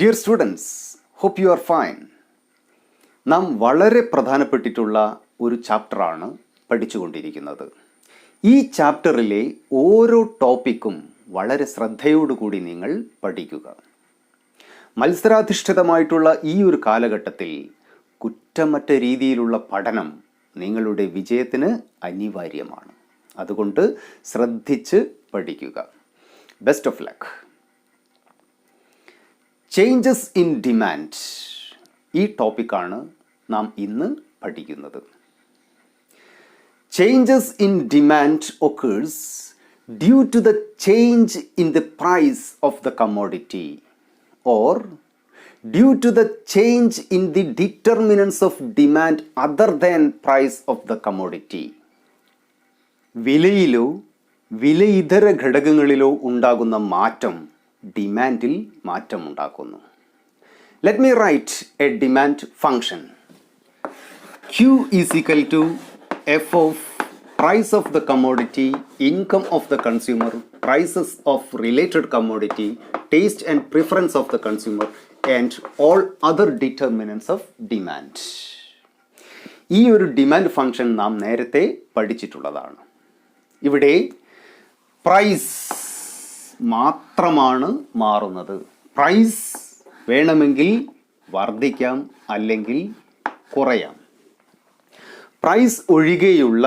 Dear students, hope you are fine. നാം വളരെ പ്രധാനപ്പെട്ടിട്ടുള്ള ഒരു ചാപ്റ്ററാണ് പഠിച്ചുകൊണ്ടിരിക്കുന്നത്. ഈ ചാപ്റ്ററിലെ ഓരോ ടോപ്പിക്കും വളരെ ശ്രദ്ധയോടുകൂടി നിങ്ങൾ പഠിക്കുക. മത്സരാധിഷ്ഠിതമായിട്ടുള്ള ഈ ഒരു കാലഘട്ടത്തിൽ കുറ്റമറ്റ രീതിയിലുള്ള പഠനം നിങ്ങളുടെ വിജയത്തിന് അനിവാര്യമാണ്. അതുകൊണ്ട് ശ്രദ്ധിച്ച് പഠിക്കുക. Best of luck. Changes in demand, ഈ ടോപ്പിക്കാണ് നാം ഇന്ന് പഠിക്കുന്നത്. Changes in demand occurs due to the change in the price of the commodity or due to the change in the determinants of demand other than price of the commodity. വിലയിലോ വിലയിതര ഘടകങ്ങളിലോ ഉണ്ടാകുന്ന മാറ്റം ഡിമാൻഡിൽ മാറ്റമുണ്ടാക്കുന്നു. Let me write a demand function. Q is equal to F of price of the commodity, income of the consumer, prices of related commodity, taste and preference of the consumer, and all other determinants of demand. ഈ ഒരു demand function നാം നേരത്തെ പഠിച്ചിട്ടുള്ളതാണ്. ഇവിടെ price മാത്രമാണ് മാറുന്നത്. Price വേണമെങ്കിൽ വർദ്ധിക്കാം, അല്ലെങ്കിൽ കുറയാം. Price ഒഴികെയുള്ള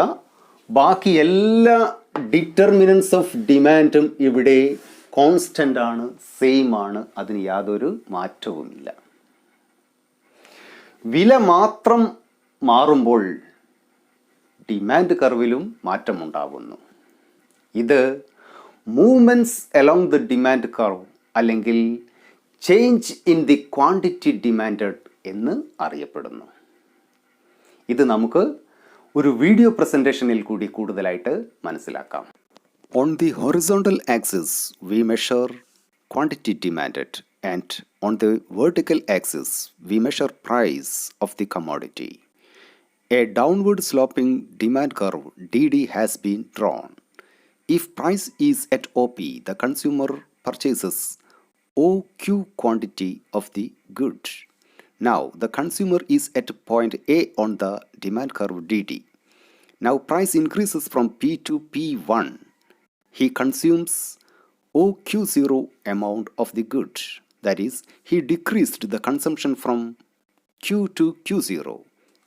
ബാക്കി എല്ലാ ഡിറ്റർമിനൻസ് ഓഫ് ഡിമാൻഡും ഇവിടെ കോൺസ്റ്റൻ്റ് ആണ്, സെയിം ആണ്. അതിന് യാതൊരു മാറ്റവുമില്ല. വില മാത്രം മാറുമ്പോൾ ഡിമാൻഡ് കർവിലും മാറ്റമുണ്ടാകുന്നു. ഇത് movements along the demand curve അല്ലെങ്കിൽ change in the quantity demanded എന്ന് അറിയപ്പെടുന്നു. ഇത് നമുക്ക് ഒരു വീഡിയോ പ്രസൻറ്റേഷനിൽ കൂടി കൂടുതലായിട്ട് മനസ്സിലാക്കാം. On the horizontal axis we measure quantity demanded and on the vertical axis we measure price of the commodity. A downward sloping demand curve DD has been drawn. If price is at OP, the consumer purchases OQ quantity of the good. Now the consumer is at point A on the demand curve DD. Now price increases from P to P1. He consumes OQ0 amount of the good. That is, he decreased the consumption from Q to Q0.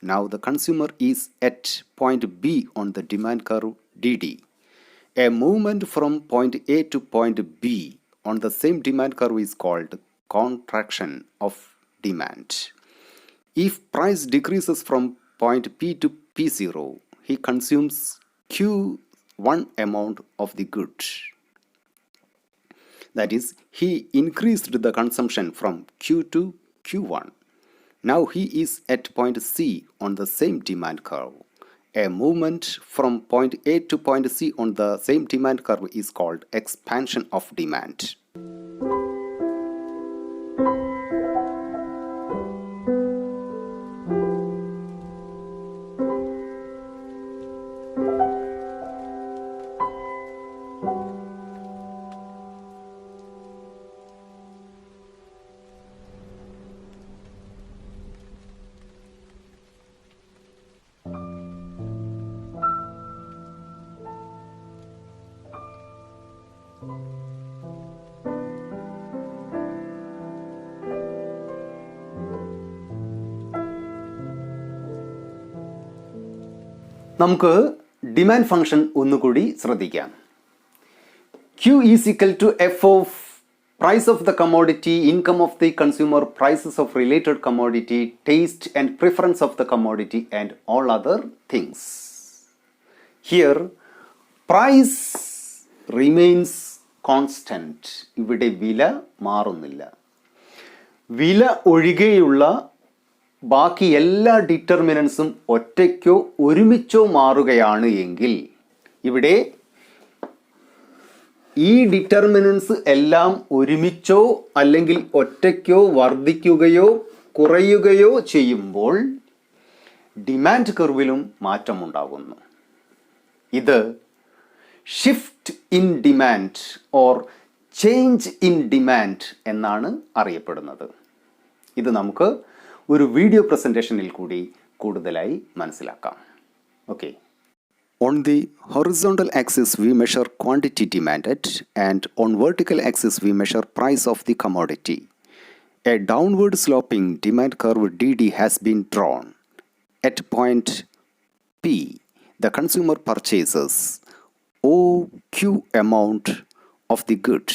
Now the consumer is at point B on the demand curve DD. A movement from point A to point B on the same demand curve is called contraction of demand. If price decreases from point P to P0, he consumes Q1 amount of the good. That is, he increased the consumption from Q to Q1. Now he is at point C on the same demand curve. A movement from point A to point C on the same demand curve is called expansion of demand. നമുക്ക് demand function ഒന്നുകൂടി ശ്രദ്ധിക്കാം. Q is equal to F of price of the commodity, income of the consumer, prices of related commodity, taste and preference of the commodity, and all other things. Here, price remains constant. ഇവിടെ വില മാറുന്നില്ല. വില ഒഴികെയുള്ള ബാക്കി എല്ലാ ഡിറ്റർമിനൻസും ഒറ്റയ്ക്കോ ഒരുമിച്ചോ മാറുകയാണ് എങ്കിൽ ഇവിടെ ഈ ഡിറ്റർമിനൻസ് എല്ലാം ഒരുമിച്ചോ അല്ലെങ്കിൽ ഒറ്റയ്ക്കോ വർദ്ധിക്കുകയോ കുറയുകയോ ചെയ്യുമ്പോൾ ഡിമാൻഡ് കർവിലും മാറ്റമുണ്ടാകുന്നു. ഇത് shift in demand or change in demand എന്നാണ് അറിയപ്പെടുന്നത്. ഇത് നമുക്ക് ഒരു വീഡിയോ പ്രസൻറ്റേഷനിൽ കൂടി കൂടുതലായി മനസ്സിലാക്കാം. Okay. On the horizontal axis we measure quantity demanded and on vertical axis we measure price of the commodity. A downward sloping demand curve DD has been drawn. At point P, the consumer purchases OQ amount of the good.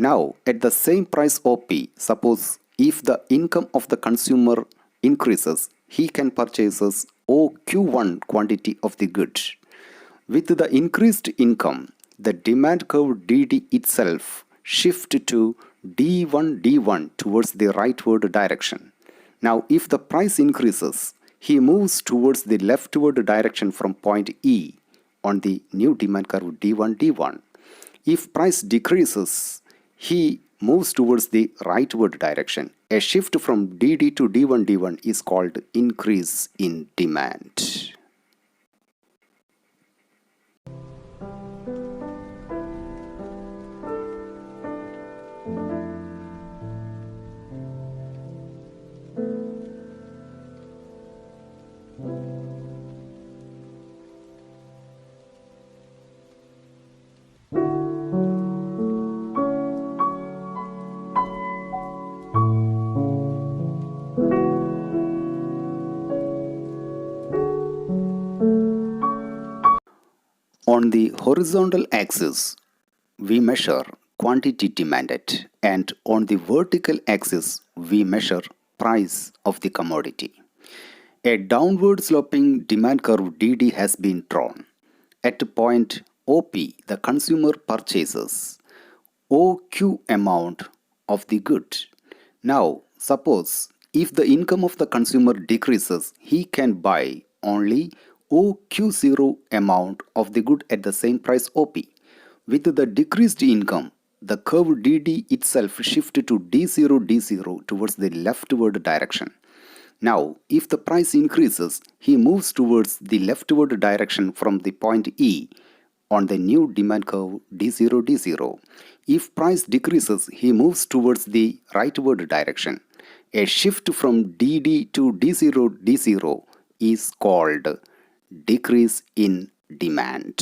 Now, at the same price OP, suppose if the income of the consumer increases, he can purchase OQ1 quantity of the good. With the increased income, the demand curve DD itself shift to D1 towards the rightward direction. Now, if the price increases, he moves towards the leftward direction from point E on the new demand curve D1. If price decreases, he moves towards the rightward direction. A shift from DD to D1 is called increase in demand. On the horizontal axis, we measure quantity demanded, and on the vertical axis, we measure price of the commodity. A downward sloping demand curve DD has been drawn. At point OP, the consumer purchases OQ amount of the good. Now, suppose if the income of the consumer decreases, he can buy only OQ0 amount of the good at the same price OP. With the decreased income, the curve DD itself shift to D0 towards the leftward direction. Now, if the price increases, he moves towards the leftward direction from the point E on the new demand curve D0. If price decreases, he moves towards the rightward direction. A shift from DD to D0 is called decrease in demand.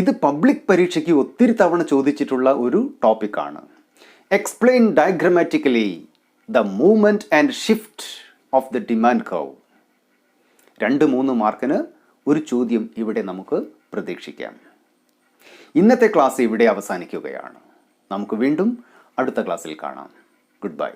ഇത് public പരീക്ഷയ്ക്ക് ഒത്തിരി തവണ ചോദിച്ചിട്ടുള്ള ഒരു ടോപ്പിക്കാണ്. Explain diagrammatically the movement and shift of the demand curve. 2-3 മാർക്കിന് ഒരു ചോദ്യം ഇവിടെ നമുക്ക് പ്രതീക്ഷിക്കാം. ഇന്നത്തെ ക്ലാസ് ഇവിടെ അവസാനിക്കുകയാണ്. നമുക്ക് വീണ്ടും അടുത്ത ക്ലാസ്സിൽ കാണാം. Good bye.